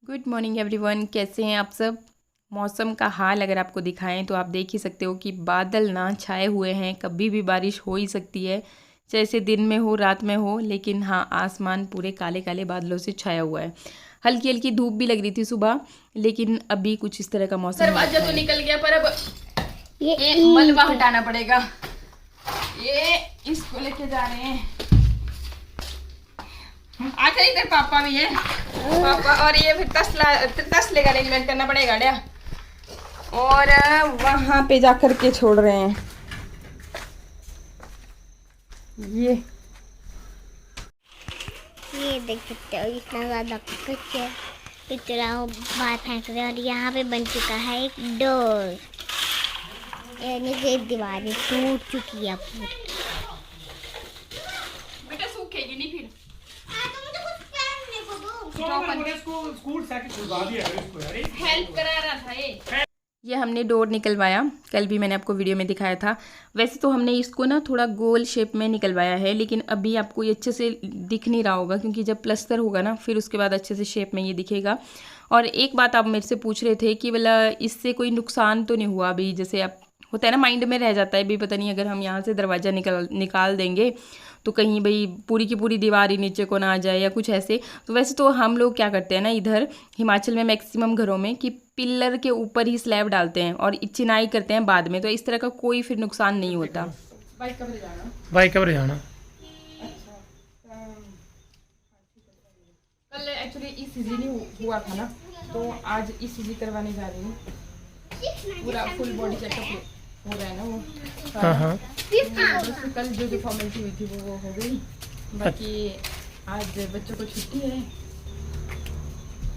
Good morning everyone, कैसे हैं आप सब। मौसम का हाल अगर आपको दिखाएं तो आप देख ही सकते हो कि बादल ना छाए हुए हैं। कभी भी बारिश हो ही सकती है, जैसे दिन में हो रात में हो, लेकिन हाँ आसमान पूरे काले काले बादलों से छाया हुआ है। हल्की हल्की धूप भी लग रही थी सुबह, लेकिन अभी कुछ इस तरह का मौसम है। दरवाजा तो निकल गया, पर अब ये मलबा हटाना पड़ेगा। ये इसको लेके जा रहे हैं। आखिर इधर पापा भी है, पापा, और ये फिर तसले का अरेंजमेंट करना पड़ेगा डा, और वहां पे जाकर के छोड़ रहे हैं। ये देख सकते हो इतना ज़्यादा कुछ है, इतना बाहर फेंक रहे हैं। और यहाँ पे बन चुका है एक डोर, यानी कि दीवारें टूट चुकी है पूरी। बेटा सूखेगी नहीं फिर। हेल्प करा रहा था ये हमने डोर निकलवाया। कल भी मैंने आपको वीडियो में दिखाया था। वैसे तो हमने इसको ना थोड़ा गोल शेप में निकलवाया है, लेकिन अभी आपको ये अच्छे से दिख नहीं रहा होगा, क्योंकि जब प्लस्तर होगा ना फिर उसके बाद अच्छे से शेप में ये दिखेगा। और एक बात आप मेरे से पूछ रहे थे कि बोला इससे कोई नुकसान तो नहीं हुआ। अभी जैसे आप होता है ना, माइंड में रह जाता है भी, पता नहीं अगर हम यहाँ से दरवाज़ा निकाल देंगे तो कहीं भाई पूरी की पूरी दीवार ही नीचे को ना आ जाए या कुछ ऐसे। तो वैसे तो हम लोग क्या करते हैं ना इधर हिमाचल में मैक्सिमम घरों में कि पिल्लर के ऊपर ही स्लैब डालते हैं और चिनाई करते हैं बाद में, तो इस तरह का कोई फिर नुकसान नहीं होता। बाइक कब जाना। कल एक्चुअली ईसीजी नहीं हुआ था ना, तो आज ईसीजी करवाने जा रही हूँ। पूरा फुल बॉडी चेकअप हो रहा है ना वो। हाँ। तो कल जो फॉर्मेलिटी हुई थी वो हो गई। बाकी आज बच्चों को छुट्टी है,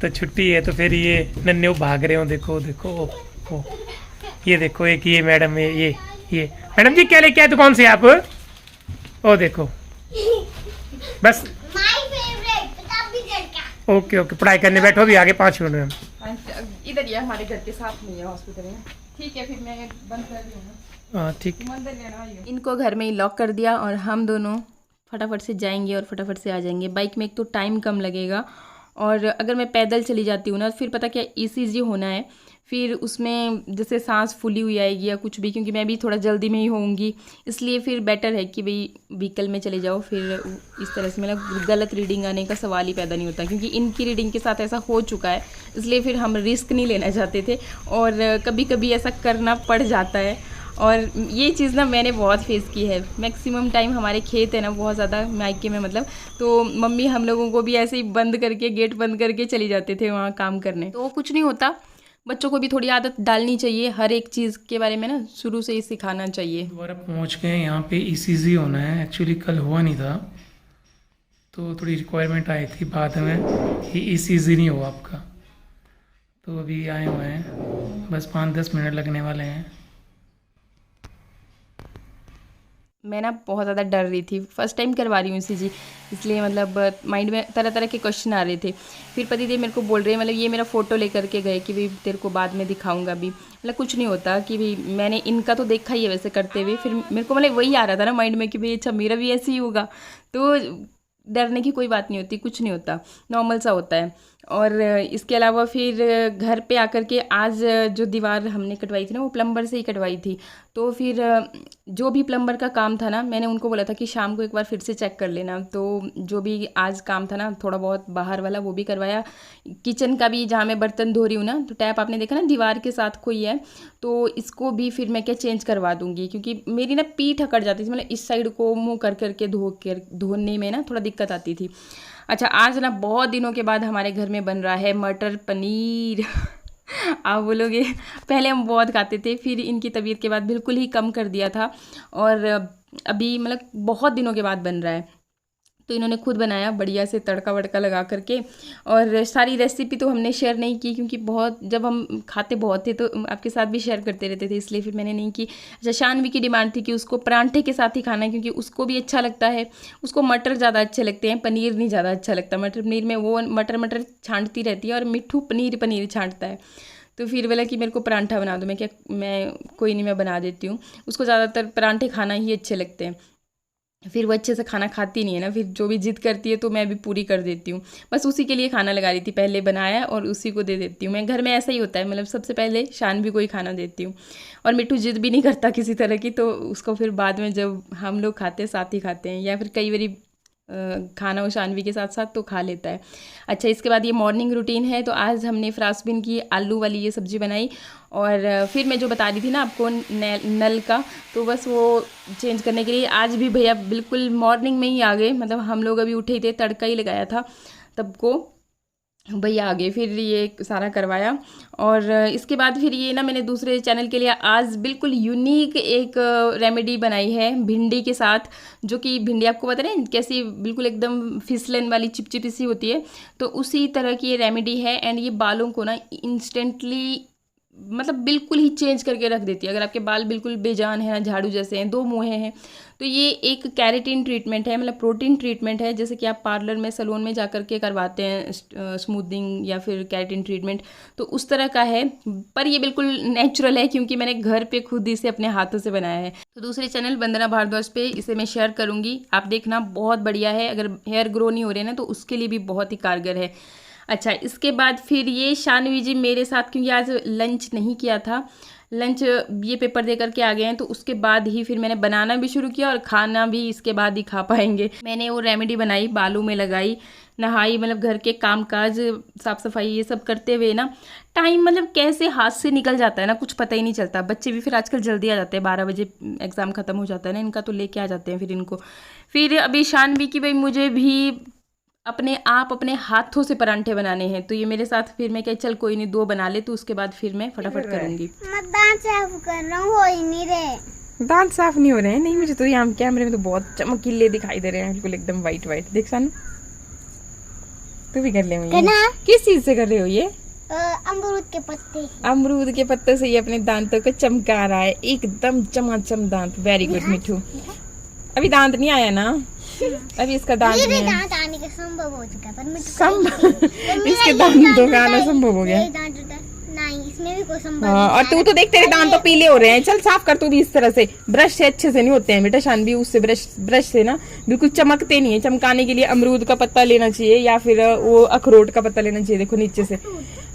तो छुट्टी है तो फिर ये नन्हे भाग रहे हो। देखो देखो ओ, ये देखो एक ये मैडम है, ये मैडम जी क्या लेके आए दुकान से आप। ओ देखो बस ओके ओके, पढ़ाई करने बैठो भी आगे 5 मिनट में। इधर ही हमारे घर के साथ नहीं है हॉस्पिटल में। ठीक है, फिर मैं बंद कर रही हूँ। हाँ ठीक। इनको घर में ही लॉक कर दिया और हम दोनों फटाफट से जाएंगे और फटाफट से आ जाएंगे। बाइक में एक तो टाइम कम लगेगा, और अगर मैं पैदल चली जाती हूँ ना फिर पता क्या ईसीजी होना है, फिर उसमें जैसे सांस फूली हुई आएगी या कुछ भी, क्योंकि मैं भी थोड़ा जल्दी में ही होऊंगी। इसलिए फिर बेटर है कि भाई व्हीकल में चले जाओ। फिर इस तरह से मतलब गलत रीडिंग आने का सवाल ही पैदा नहीं होता, क्योंकि इनकी रीडिंग के साथ ऐसा हो चुका है। इसलिए फिर हम रिस्क नहीं लेना चाहते थे, और कभी कभी ऐसा करना पड़ जाता है। और ये चीज़ ना मैंने बहुत फेस की है। मैक्सिमम टाइम हमारे खेत है ना बहुत ज़्यादा मायके में, मतलब तो मम्मी हम लोगों को भी ऐसे ही बंद करके गेट बंद करके चली जाते थे वहाँ काम करने। तो कुछ नहीं होता, बच्चों को भी थोड़ी आदत डालनी चाहिए, हर एक चीज़ के बारे में ना शुरू से ही सिखाना चाहिए। दोबारा पहुँच गए यहाँ पे ईसीजी होना है। एक्चुअली कल हुआ नहीं था, तो थोड़ी रिक्वायरमेंट आई थी बाद में कि ईसीजी नहीं हुआ आपका, तो अभी आए हुए हैं। बस 5-10 मिनट लगने वाले हैं। मैं ना बहुत ज़्यादा डर रही थी, फर्स्ट टाइम करवा रही हूँ ईसीजी, इसलिए मतलब माइंड में तरह तरह के क्वेश्चन आ रहे थे। फिर पति देव मेरे को बोल रहे हैं, मतलब ये मेरा फ़ोटो लेकर के गए कि भाई तेरे को बाद में दिखाऊंगा भी। मतलब कुछ नहीं होता कि भाई मैंने इनका तो देखा ही है वैसे करते हुए, फिर मेरे को मतलब वही आ रहा था ना माइंड में कि भाई अच्छा मेरा भी ऐसे ही होगा। तो डरने की कोई बात नहीं होती, कुछ नहीं होता, नॉर्मल सा होता है। और इसके अलावा फिर घर पे आकर के आज जो दीवार हमने कटवाई थी ना वो प्लम्बर से ही कटवाई थी। तो फिर जो भी प्लम्बर का काम था ना, मैंने उनको बोला था कि शाम को एक बार फिर से चेक कर लेना। तो जो भी आज काम था ना थोड़ा बहुत बाहर वाला वो भी करवाया। किचन का भी जहाँ मैं बर्तन धो रही हूँ ना, तो टैप आपने देखा ना दीवार के साथ कोई है, तो इसको भी फिर मैं क्या चेंज करवा दूँगी, क्योंकि मेरी ना पीठ अकड़ जाती थी, मतलब इस साइड को मुँह कर करके धोने में ना थोड़ा दिक्कत आती थी। अच्छा आज ना बहुत दिनों के बाद हमारे घर में बन रहा है मटर पनीर। आप बोलोगे पहले हम बहुत खाते थे, फिर इनकी तबीयत के बाद बिल्कुल ही कम कर दिया था, और अभी मतलब बहुत दिनों के बाद बन रहा है। तो इन्होंने खुद बनाया बढ़िया से तड़का वड़का लगा करके। और सारी रेसिपी तो हमने शेयर नहीं की, क्योंकि बहुत जब हम खाते बहुत थे तो आपके साथ भी शेयर करते रहते थे, इसलिए फिर मैंने नहीं की। अच्छा शानवी की डिमांड थी कि उसको परांठे के साथ ही खाना है, क्योंकि उसको भी अच्छा लगता है। उसको मटर ज़्यादा अच्छे लगते हैं, पनीर नहीं ज़्यादा अच्छा लगता। मटर पनीर में वो मटर मटर छांटती रहती है और मिट्ठू पनीर पनीर छांटता है। तो फिर बोला कि मेरे को परांठा बना दो। मैं कोई नहीं, मैं बना देती हूँ। उसको ज़्यादातर परांठे खाना ही अच्छे लगते हैं। फिर वो अच्छे से खाना खाती नहीं है ना, फिर जो भी जिद करती है तो मैं भी पूरी कर देती हूँ। बस उसी के लिए खाना लगा रही थी, पहले बनाया और उसी को दे देती हूँ। मैं घर में ऐसा ही होता है, मतलब सबसे पहले शानवी को ही खाना देती हूँ। और मिट्टू जिद भी नहीं करता किसी तरह की, तो उसको फिर बाद में जब हम लोग खाते हैं साथ ही खाते हैं, या फिर कई बारी खाना वो शानवी के साथ साथ तो खा लेता है। अच्छा, इसके बाद ये मॉर्निंग रूटीन है। तो आज हमने फ्रांसबीन की आलू वाली ये सब्ज़ी बनाई, और फिर मैं जो बता रही थी ना आपको नल का, तो बस वो चेंज करने के लिए आज भी भैया बिल्कुल मॉर्निंग में ही आ गए। मतलब हम लोग अभी उठे ही थे, तड़का ही लगाया था तब को भैया आ गए, फिर ये सारा करवाया। और इसके बाद फिर ये ना मैंने दूसरे चैनल के लिए आज बिल्कुल यूनिक एक रेमेडी बनाई है भिंडी के साथ, जो कि भिंडी आपको पता है कैसी बिल्कुल एकदम फिसलन वाली चिपचिपी सी होती है, तो उसी तरह की ये रेमेडी है। एंड ये बालों को ना इंस्टेंटली मतलब बिल्कुल ही चेंज करके रख देती है। अगर आपके बाल बिल्कुल बेजान है ना, झाड़ू जैसे हैं, दो मुँहे हैं, तो ये एक कैरेटिन ट्रीटमेंट है, मतलब प्रोटीन ट्रीटमेंट है, जैसे कि आप पार्लर में सैलून में जा कर के करवाते हैं स्मूथनिंग या फिर कैरेटिन ट्रीटमेंट, तो उस तरह का है। पर ये बिल्कुल नेचुरल है, क्योंकि मैंने घर पे खुद इसे अपने हाथों से बनाया है। तो दूसरे चैनल वंदना भारद्वाज पे इसे मैं शेयर करूँगी, आप देखना, बहुत बढ़िया है। अगर हेयर ग्रो नहीं हो रहे ना, तो उसके लिए भी बहुत ही कारगर है। अच्छा, इसके बाद फिर ये शानवी जी मेरे साथ, क्योंकि आज लंच नहीं किया था, लंच ये पेपर दे करके आ गए हैं, तो उसके बाद ही फिर मैंने बनाना भी शुरू किया और खाना भी इसके बाद ही खा पाएंगे। मैंने वो रेमेडी बनाई, बालों में लगाई, नहाई, मतलब घर के काम काज साफ़ सफाई ये सब करते हुए ना टाइम मतलब कैसे हाथ से निकल जाता है ना, कुछ पता ही नहीं चलता। बच्चे भी फिर आजकल जल्दी आ जाते हैं, 12 बजे एग्ज़ाम ख़त्म हो जाता है ना इनका, तो लेके आ जाते हैं फिर इनको। फिर अभी शानवी की भाई मुझे भी अपने हाथों से परांठे बनाने हैं, तो ये मेरे साथ, फिर मैं क्या चल कोई नहीं 2 बना ले, तो उसके बाद फिर मैं फटाफट करूँगी। मैं दांत साफ कर रहा हूँ, हो ही नहीं रहे। दांत साफ नहीं हो रहे हैं? नहीं, मुझे तो यहाँ कैमरे में तो बहुत चमकीले दिखाई दे रहे हैं, बिल्कुल एकदम वाइट वाइट। देख सन, तू भी कर ले। किस चीज से कर रहे हो ये? अमरूद के पत्ते। अमरूद के पत्ते से ये अपने दांतों को चमका रहा है, एकदम चमाचम दांत। वेरी गुड मिठू। अभी दांत नहीं आया ना, अभी इसका दांत नहीं है। दांत आने का संभव हो चुका है, पर मैं इसके दांतों का आना संभव हो गया। नहीं, इसमें भी कोई संभव हाँ, और तू तो देख, तेरे दांत तो पीले हो रहे हैं। चल साफ कर तू भी इस तरह से, ब्रश से अच्छे से नहीं होते हैं बेटा शानवी, उससे ब्रश से ना बिल्कुल चमकते नहीं है। चमकाने के लिए अमरूद का पत्ता लेना चाहिए, या फिर वो अखरोट का पत्ता लेना चाहिए। देखो नीचे से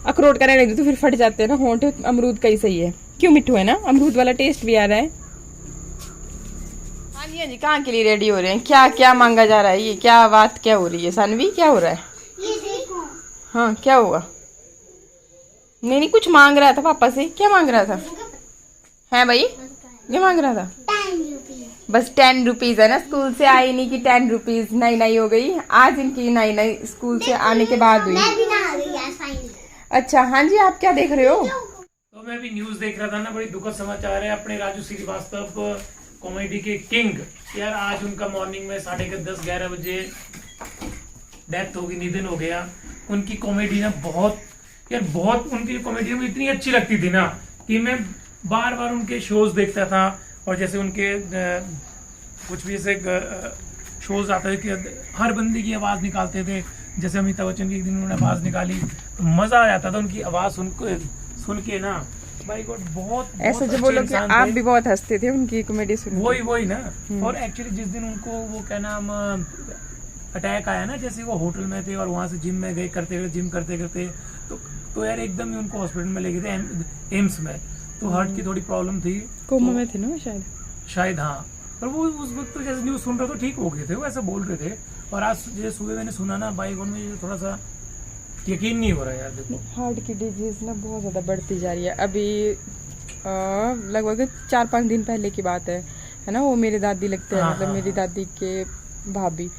अखरोट का रहने दो, तो फिर फट जाते हैं ना होंठ। अमरूद का ही सही है, क्यों मिठू है ना, अमरूद वाला टेस्ट भी आ रहा है। हाँ जी, कहाँ के लिए रेडी हो रहे हैं? क्या क्या मांगा जा रहा है? ये क्या बात क्या हो रही है शानवी, क्या हो रहा है? ये देखो। हाँ, क्या हुआ? नहीं, कुछ मांग रहा था पापा से। क्या मांग रहा था? है भाई, क्या मांग रहा था? 10 रुपीज। बस 10 रुपीज है ना, स्कूल से आई नहीं कि 10 रुपीज नई हो गई आज इनकी, नई स्कूल से आने के बाद हुई। मैं भी नहा गई आज फाइनली। अच्छा, हाँ जी, आप क्या देख रहे हो? तो मैं भी न्यूज देख रहा था ना, बड़ी दुखद समाचार है। अपने राजू श्रीवास्तव कॉमेडी के किंग, यार आज उनका मॉर्निंग में 10:30-11 बजे डेथ होगी, निधन हो गया। उनकी कॉमेडी ना बहुत उनकी कॉमेडी मुझे इतनी अच्छी लगती थी ना, कि मैं बार बार उनके शोज देखता था। और जैसे उनके कुछ भी ऐसे शोज आते थे कि हर बंदे की आवाज़ निकालते थे। जैसे अमिताभ बच्चन की एक दिन उन्होंने आवाज़ निकाली, तो मज़ा आ जाता था उनकी आवाज़ सुन के ना। भाई गॉड, बहुत ऐसा जो बोलो कि आप भी बहुत हंसते थे उनकी कॉमेडी सुन। वही ना। और एक्चुअली जिस दिन उनको वो क्या नाम अटैक आया ना, जैसे वो होटल में थे और वहाँ से जिम में गए, जिम करते तो यार एकदम ही उनको हॉस्पिटल में ले गए थे, एम्स में। तो हार्ट की थोड़ी प्रॉब्लम थी, कोमा में थे ना शायद। हाँ, पर वो उस वक्त तो जैसे न्यूज़ सुन रहे तो ठीक हो गए थे, वो ऐसा बोल रहे थे। और आज जैसे सुबह मैंने सुना ना, बाइक में थोड़ा सा यकीन नहीं हो रहा है यार। देखो, हार्ट की डिजीज ना बहुत ज़्यादा बढ़ती जा रही है। अभी लगभग 4-5 दिन पहले की बात है ना, वो मेरे दादी लगते हैं, मतलब मेरी दादी के भाभी,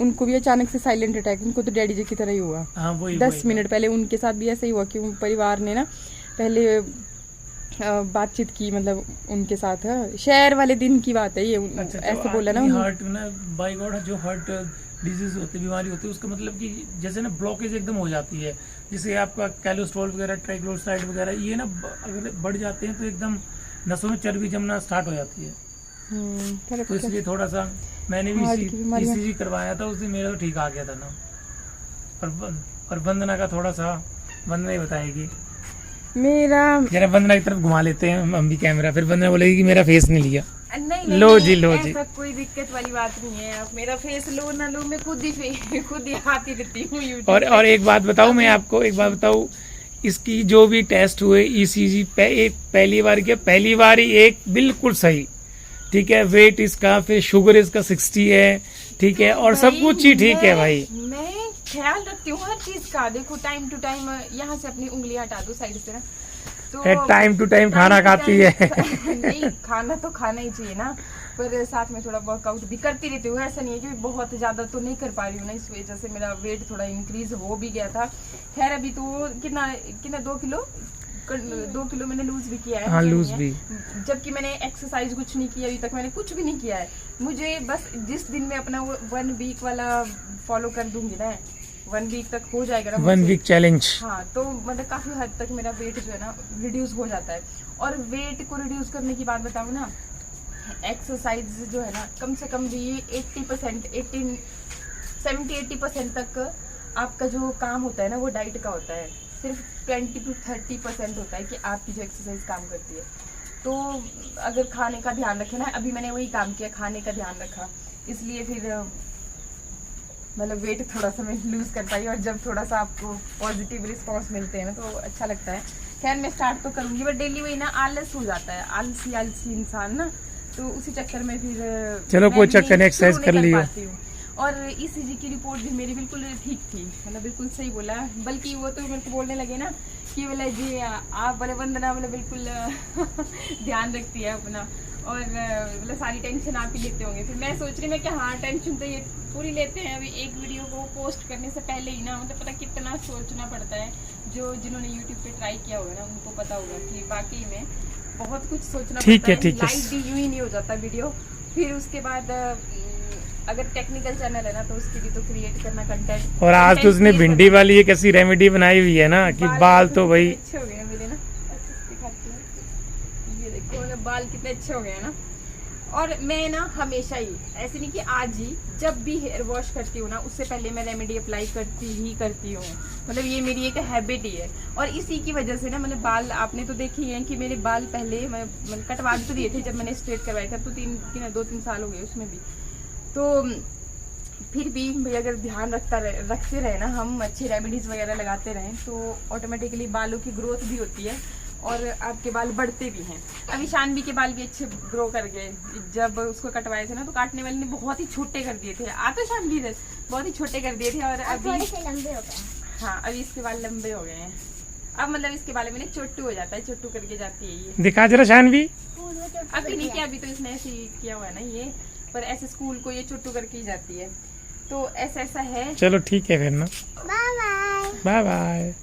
उनको भी अचानक से साइलेंट अटैक, उनको तो डैडी जी की तरह ही हुआ। 10 मिनट पहले उनके साथ भी ऐसा ही हुआ कि परिवार ने ना पहले बातचीत की, मतलब उनके साथ शहर वाले दिन की बात है ये। अच्छा, ऐसे बोला ना हार्ट ना, बाय गॉड, जो हार्ट डिजीज होती है, बीमारी होती है, उसका मतलब कि जैसे ना ब्लॉकेज एकदम हो जाती है। जैसे आपका कोलेस्ट्रॉल वगैरह, ट्राइग्लिसराइड वगैरह, ये ना अगर बढ़ जाते हैं तो एकदम नसों में चर्बी जमना स्टार्ट हो जाती है। तो इसलिए थोड़ा सा मैंने भी ECG करवाया था, उस दिन मेरा तो ठीक आ गया था ना। पर वंदना का थोड़ा सा, वंदना ही बताएगी। मेरा जरा वंदना की तरफ घुमा लेते हैं हम भी कैमरा, फिर वंदना बोलेगी कि मेरा फेस नहीं लिया। नहीं लो नहीं, जी, लो जी। ऐसा कोई दिक्कत वाली बात नहीं है। आप मेरा फेस लो ना लो, मैं खुद ही आती रहती हूँ YouTube और पे। एक बात बताऊं, मैं आपको एक बात बताऊं, इसकी जो भी टेस्ट हुए ईसीजी पहली बार ही एक बिल्कुल सही, ठीक है। वेट इसका, फिर शुगर इसका 60 है, ठीक है, और सब भाई, कुछ ही ठीक है भाई। मैं ख्याल रखती हूँ हर चीज का। देखो टाइम टू टाइम यहाँ से अपनी उंगली हटा दो साइड से ना, तो टाइम टू टाइम खाना खाती है। नहीं, खाना तो खाना ही चाहिए ना, पर साथ में थोड़ा वर्कआउट भी करती रहती हूँ। ऐसा नहीं है कि बहुत ज्यादा तो नहीं कर पा रही हूँ ना, इस वजह से मेरा वेट थोड़ा इंक्रीज हो भी गया था। खैर अभी तो कितना कितना 2 किलो मैंने लूज भी किया है। हाँ, ऐसा लूज नहीं भी। है। जबकि मैंने एक्सरसाइज कुछ नहीं किया अभी तक, मैंने कुछ भी नहीं किया है। मुझे बस जिस दिन में अपना वो 1 वीक वाला फॉलो कर दूंगी ना, 1 वीक तक हो जाएगा ना 1 मुझसे। Week challenge. हाँ, तो मतलब काफी हद तक मेरा वेट जो है ना रिड्यूस हो जाता है। और वेट को रिड्यूस करने की बात बताऊँ ना, एक्सरसाइज जो है ना कम से कम भी 80% 70-80% तक आपका जो काम होता है ना वो डाइट का होता है। सिर्फ 20-30% होता है कि आपकी जो एक्सरसाइज काम करती है। तो अगर खाने का ध्यान रखें ना, अभी मैंने वही काम किया, खाने का ध्यान रखा, इसलिए फिर मतलब वेट थोड़ा सा मैं लूज कर पाई। और जब थोड़ा सा आपको पॉजिटिव रिस्पॉन्स मिलते हैं ना तो अच्छा लगता है। खैर मैं स्टार्ट तो करूंगी, बट डेली वही ना आलस हो जाता है, आलसी इंसान ना, तो उसी चक्कर में फिर चलो मैं कोई भी चक्कर नहीं, एक्सरसाइज शुरू कर नहीं लियो। पाती हूँ। और ईसीजी की रिपोर्ट भी मेरी बिल्कुल ठीक थी, मतलब बिल्कुल सही बोला। बल्कि वो तो मेरे को बोलने लगे ना कि बोले जी आप बोले वंदना बोले बिल्कुल ध्यान रखती है अपना, और मतलब सारी टेंशन आप ही लेते होंगे। फिर मैं सोच रही मैं कि हाँ टेंशन तो ये पूरी लेते हैं। अभी एक वीडियो को पोस्ट करने से पहले ही ना मतलब पता कितना सोचना पड़ता है। जो जिन्होंने यूट्यूब पे ट्राई किया होगा ना उनको पता होगा कि वाकई में बहुत कुछ सोचना ठीक पड़ता है, ठीक है। लाइव भी यूं ही नहीं हो जाता वीडियो। फिर उसके बाद अगर टेक्निकल चैनल है ना तो उसके लिए तो क्रिएट करना कंटेंट। और आज तो उसने भिंडी वाली एक ऐसी रेमेडी बनाई हुई है ना कि बाल तो भाई अच्छे हो गए हैं मेरे ना, अच्छे दिखाती हूँ। ये देखो मेरे बाल कितने अच्छे हो गए हैं ना। और मैं ना हमेशा ही ऐसे नहीं कि आज ही, जब भी हेयर वॉश करती हूँ ना उससे पहले मैं रेमेडी अप्लाई करती हूँ। मतलब ये मेरी एक हैबिट ही है। और इसी की वजह से ना मतलब बाल आपने तो देखे ही हैं कि मेरे बाल पहले मैं कटवा तो दिए थे जब मैंने स्ट्रेट करवाया था, तो 2-3 साल हो गए उसमें भी। तो फिर भी भाई अगर ध्यान रखते रहे ना हम, अच्छी रेमेडीज वगैरह लगाते रहें तो ऑटोमेटिकली बालों की ग्रोथ भी होती है और आपके बाल बढ़ते भी हैं। अभी शानवी के बाल भी अच्छे ग्रो कर गए। जब उसको कटवाए थे ना तो काटने वाले ने बहुत ही छोटे कर दिए थे, तो शानवी ने बहुत ही छोटे कर दिए थे। और अभी थोड़े से लंबे हो गए। हाँ, अभी इसके बाल लंबे हो गए हैं। अब मतलब इसके बाल में ना चोट्टू हो जाता है, चोट्टू करके जाती है ये। दिखा जरा शानवी। अभी नहीं किया, अभी तो इसने ऐसे ही किया हुआ है ना ये, पर ऐसे स्कूल को ये चोट्टू करके ही जाती है। तो ऐसा है। चलो ठीक है फिर ना, बाय बाय। Bye bye.